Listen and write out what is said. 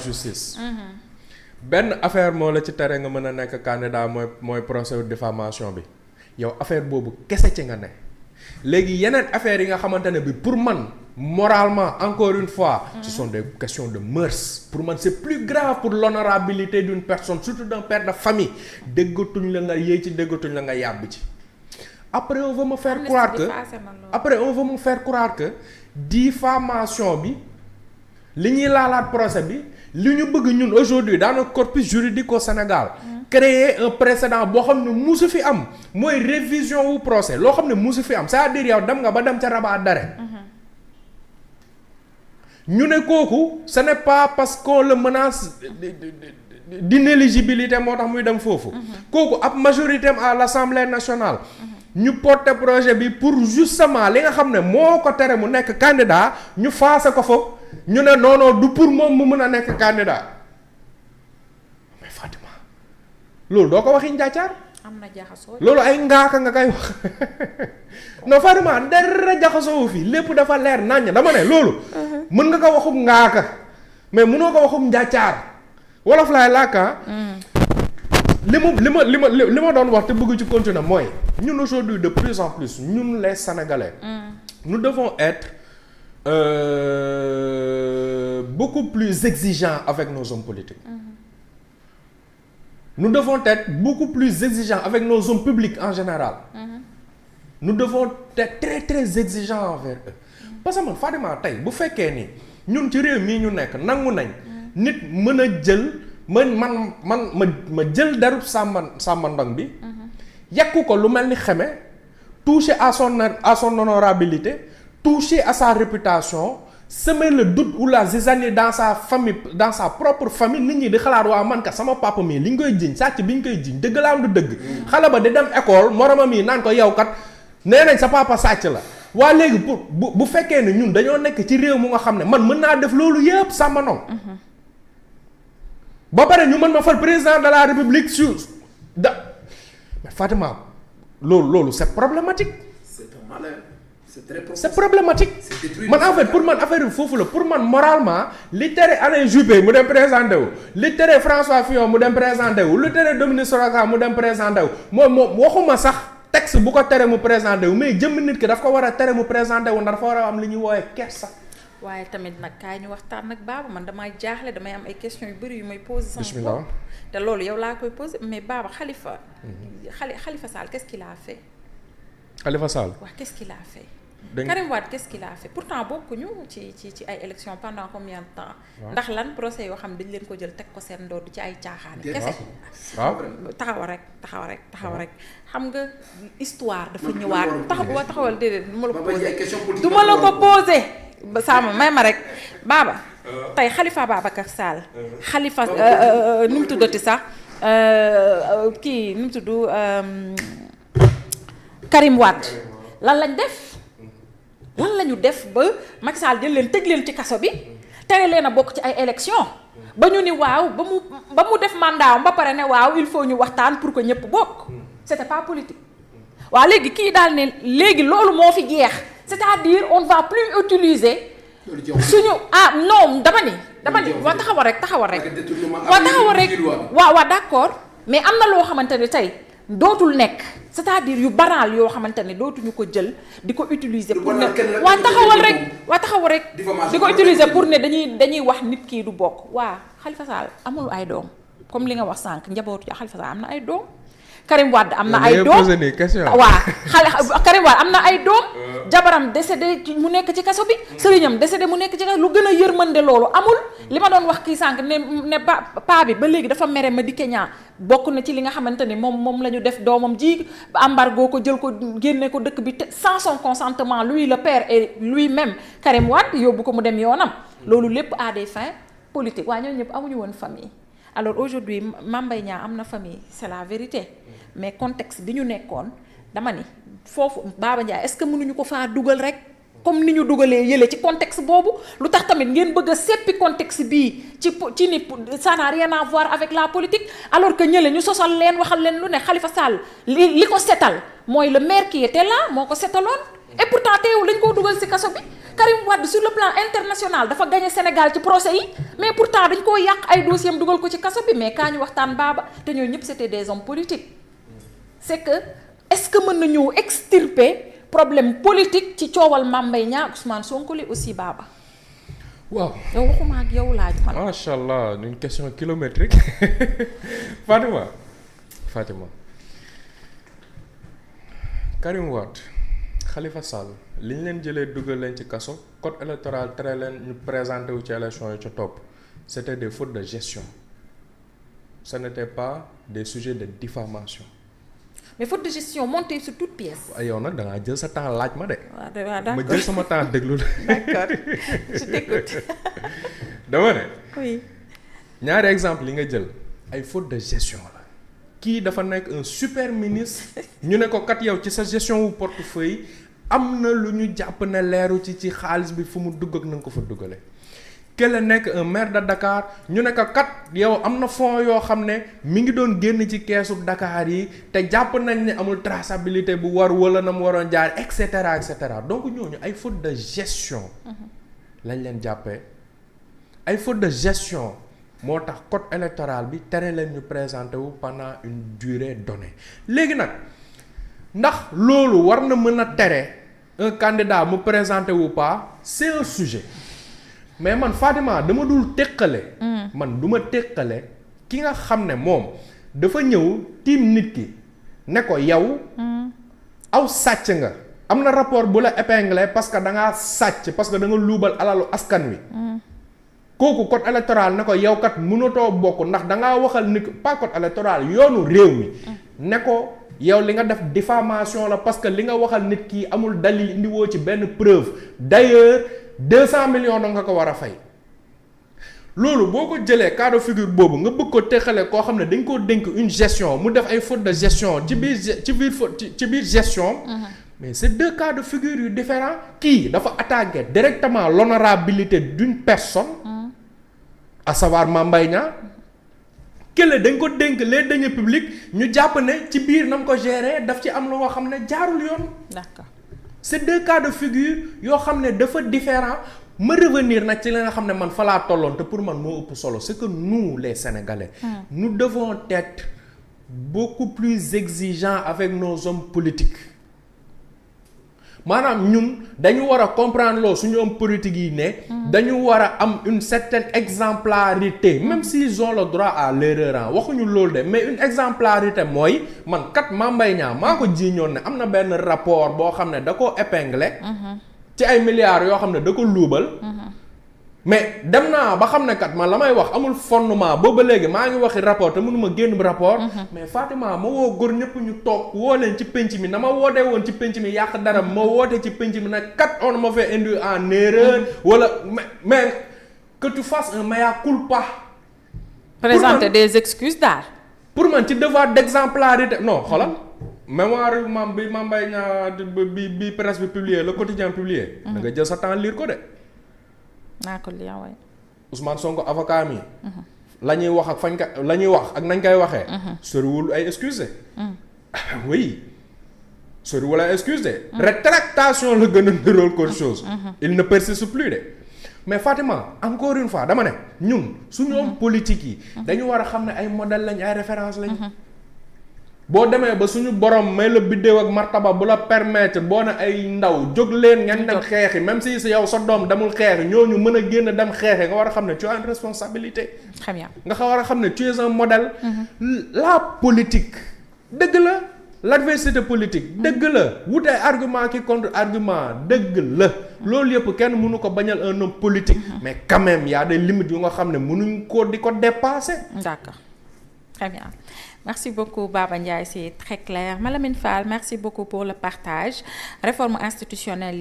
justice. benn affaire moo la ci tere nga mën a nekk candidat mooy procès diffamation bi yow affaire boobu kese ci nga ne léegi yeneen affaires yi nga xamante ne bi pour man moralement encore une fois ce sont des questions de mœurs pour man c'est plus grave pour l'honorabilité d'une personne surtout d'un père de famille déggatuñ la nga yéey ci déggatuñ la nga yàbb ci après on veut me faire croire que diffamation bi li ñuy laalaat procès bi li ñu bëgg ñun aujourd'hui dans notre corpus juridique au Sénégal créer un précédent boo xam ne musu fi am mooy révision wu procès loo xam ne musu fi am c'est-à-dire yow dem nga ba dem ca rabat d'arrêt ñu ne kooku ce n'est pas parce qu'on le menace d'inéligibilité moo tax muy dem foofu kooku ab majorité à l'Assemblée nationale ñu porter projet bi pour justement li nga xam ne moo ko tere mu nekk candidat ñu faase ko foofu ñu ne non du pour moom mu mën a nekk candidat mais Fatima loolu doo ko waxi njaacaar am na jaxasoo loolu ay ngaaka nga koy wax non Fatima dara jaxasoo fi lépp dafa leer naññ dama ne loolu mën nga ko waxum ngaaka mais mënoo ko waxum njaacaar wolof laay làkka li ma doon wax te bëgg ci continuer mooy ñun aujourd'hui de plus en plus ñun les Sénégalais nous devons être beaucoup plus exigeants avec nos hommes politiques nous devons être beaucoup plus exigeants avec nos hommes publics en général nous devons être très très exigeants envers eux parce que man Fatima tey bu fekkee ni ñun ci réew mii ñu nekk nangu nañ nit mën a jël ma jël darub Samba Ndong bi yàqu ko lu mel ni xeme toucher à son honorabilité toucher à sa réputation semer le doute ou la zizanie dans sa famille dans sa propre famille nit ñi di xalaat waa man ka sama papa mii li ñu koy jiñ sàcc bi ñu koy jiñ dëgg la am du dëgg xale ba di dem école moromam yi naan ko yow kat nee nañ sa papa sàcc la waa léegi pour bu fekkee ne ñun dañoo nekk ci réew mu nga xam ne man mën naa def loolu yëpp Samba Ndong ba pare ñu mën ma fal président de la république sur mais Fatima loolu c'est problématique. C'est un malheur. C'est problématique. Man en fait pour man affaire bi foofu la pour man moralement li tere Alain Juppé mu dem présenté wu li tere François Fillon mu dem présenté wu li tere Dominique Soraka mu dem présenté wu moom waxuma sax texte bu ko tere mu présenté wu mais jëmm nit ki daf ko war a tere mu présenté wu ndax dafa war a am li ñuy woowee kersa. waaye tamit nag kaay ñu waxtaan nag Baba man damay jaaxle damay am ay questions yu bëri yu may poser sama bopp te loolu yow laa koy poser mais Baba Khalifa Sall qu'est-ce qu'il a fait Khalifa Sall waaw qu'est-ce qu'il a fait Karim Wade qu'est-ce qu'il a fait pourtant bokkuñu ci ay élections pendant combien de temps ndax lan procès yoo xam dañ leen ko jël teg ko seen ndodd ci ay caaxaani kese taxaw rek xam nga histoire dafa ñëwaat taxawal déedéet du ma la ko posé Sama may ma rek Baba tey Khalifa Babacar Sall Khalifa nu mu tuddati sax kii nu mu tudd Karim Wade lan lañu def ba Macky Sall jël leen tëj leen ci kaso bi tere leen a bokk ci ay élections ba ñu ni waaw ba mu def mandat ba pare ne waaw il faut ñu waxtaan pour que ñëpp bokk c'était pas politique waaw léegi kii daal ne léegi loolu moo fi jeex c'est-à-dire on ne va plus utiliser suñu non dama ni waa taxawal rek waaw d'accord mais am na loo xamante ne tey dootul nekk c'est-à-dire yu banal yoo xamante ne dootuñu ko jël di ko utiliser pour ne waa taxawal rek di ko utiliser pour ne dañuy wax nit kii du bokk waa Khalifa Sall amul ay doom comme li nga wax sànq njabootu Khalifa Sall am na ay doom Karim Wade am na ay doom Karim Wade am na ay doom jabaram décédé mu nekk ci kaso bi sëriñam décédé mu nekk ci kaso lu gën a yërmande loolu amul li ma doon wax kii sànq ne paa bi ba léegi dafa mere Madické Niang bokk na ci li nga xamante ni moom la ñu def doomam ji embargo ko jël ko génne ko dëkk bi sans son consentement lui le père et lui-même Karim Wade yóbbu ko mu dem yoonam loolu lépp à des fins politiques waaye ñooñu ñëpp amuñu woon famille alors aujourd'hui Mame Mbaye Niang am na famille c'est la vérité mais contexte bi ñu nekkoon dama ni foofu Baba Ndiaye est-ce que mënuñu ko faa dugal rek comme ni ñu dugalee yële ci contexte boobu lu tax tamit ngeen bëgg a seppi contexte bii ci ni ça n'a rien à voir avec la politique alors que ñële ñu sosal leen waxal leen lu ne Khalifa Sall li ko setal mooy le maire qui était là moo ko setaloon et pourtant teewul lañ koo dugal ci kaso bi. Karim Wade sur le plan international dafa gagné Sénégal ci procès yi mais pourtant dañ koo yàq ay dossiers am dugal ko ci kaso bi mais kaa ñu waxtaan baaba te ñooñu ñëpp c'était des hommes politiques c'est que est-ce que mën nañu extirper problème politique ci coowal Mame Mbaye Niang Ousmane Sonko li aussi baaba. waaw yow waxuma ak yow laaj man. macha allah une question kilométrique Fatima Karim Wade Khalifa Sall li ñu leen jëlee dugal leen ci kaso code électoral tere leen ñu présenté wu ci élection yi ca topp c'était des fautes de gestion ce n'était pas des sujets de diffamation. mais faute de gestion montée sur toute pièce. waaw yow nag da ngaa jël sa temps laaj ma de. waaw d'accord ma jël sama temps déglu la. d'accord je t'écoute. dama ne. oui. ñaari exemple li nga jël ay faute de gestion la kii dafa nekk un super ministre ñu ne ko kat yow ci sa gestion wu portefeuille am na lu ñu jàpp ne leeru ci xaalis bi fu mu dugg ak na nga ko fa dugalee. kële nekk un maire de Dakar ñu ne ko kat yow am na fonds yoo xam ne mi ngi doon génn ci keesu Dakar yi te jàpp nañ ne amul traçabilité bu war wala na mu waroon jaar et cetera et cetera donc ñooñu ay faute de gestion. lañ leen jàppee ay faute de gestion. moo tax code électoral bi tere leen ñu présenter wu pendant une durée donnée léegi nag ndax loolu war na mën a tere un candidat mu présenter wu pas c'est un sujet mais man Fatima dama dul teqale. man du ma teqale ki nga xam ne moom dafa ñëw tiim nit ki ne ko yow. aw sàcc nga am na rapport bu la épinglé parce que da ngaa sàcc parce que da nga luubal alalu askan wi. kooku code électoral ne ko yow kat mënatoo bokk ndax da ngaa waxal ni pas code électoral yoonu réew mi. ne ko yow li nga def diffamation la parce que li nga waxal nit ki amul dalil indiwoo ci benn preuve d'ailleurs 200 millions da nga ko war a fay. loolu boo ko jëlee cas de figure boobu nga bëgg ko teqale koo xam ne dañ koo dénk une gestion mu def ay faute de gestion ci biir gestion. mais c'est deux cas de figure yu différents kii dafa attaquer directement l'honorabilité d'une personne. à savoir Mame Mbaye Niang kële dañ ko dénk les deniers publics ñu jàpp ne ci biir na mu ko gérer daf ci am lu nga xam ne jaarul yoon. d'accord c'est deux cas de figure yoo xam ne dafa différent ma revenir nag ci li nga xam ne man fa laa tolloon te pour man moo ëpp solo c'est que nous les Sénégalais. nous devons être beaucoup plus exigeants avec nos hommes politiques. maanaam ñun dañu war a comprendre loolu suñu homme politique yi ne. dañu war a am une certaine exemplarité même s'ils ont le droit à l'erreur waxuñu loolu de mais une exemplarité mooy man kat Mame Mbaye Niang maa ko jiiñoon ne am na benn rapport boo xam ne da ko épinglé. ci ay milliards yoo xam ne da ko luubal. mais dem naa ba xam ne kat man la may wax amul fondement booba léegi maa ngi waxi rapport te mënuma génn rapport. mais Fatima ma woo góor ñëpp ñu toog woo leen ci penc mi na ma wootee woon ci penc mi yàq dara ma woote ci penc mi nag kat on m'a fait induire en erreur. wala mais que tu fasses un mea culpa. présenter des excuses daal. pour man ci devoir d'exemplarité non xoolal mémoire bi Mame Mbaye Niang bi presse bi publié le quotidien publié. da nga jël sa temps lire ko de. naa ko lii waaye. Ousmane Sonko avocat mi. la ñuy wax ak fañ ka la ñuy wax ak nañ koy waxee. soriwul ay excuses. oui soriwul ay excuses. rétractation la gën a niróol qu'autre chose. il ne persiste plus de. mais Fatima encore une fois dama ne ñun suñu homme politique yi. dañu war a xam ne ay modèle lañ ay référence lañ. boo demee ba suñu borom may la biddéew ak martaba bu la permettre boo ne ay ndaw jóg leen ngeen dem xeexi même si sa yow sa doom demul xeexi ñooñu mën a génn dem xeexi nga war a xam ne tu as une responsabilité. très bien nga war a xam ne tu es un modèle. la politique dëgg la l'adversité politique dëgg la wut ay argument ki contre argument dëgg la loolu yëpp kenn mënu ko bañal un homme politique. mais quand même y a des limites yu nga xam ne mënuñ ko di ko dépasser. d'accord très bien. Merci beaucoup Baba Ndiaye, c'est très clair. Malamine Fall, merci beaucoup pour le partage. Réforme institutionnelle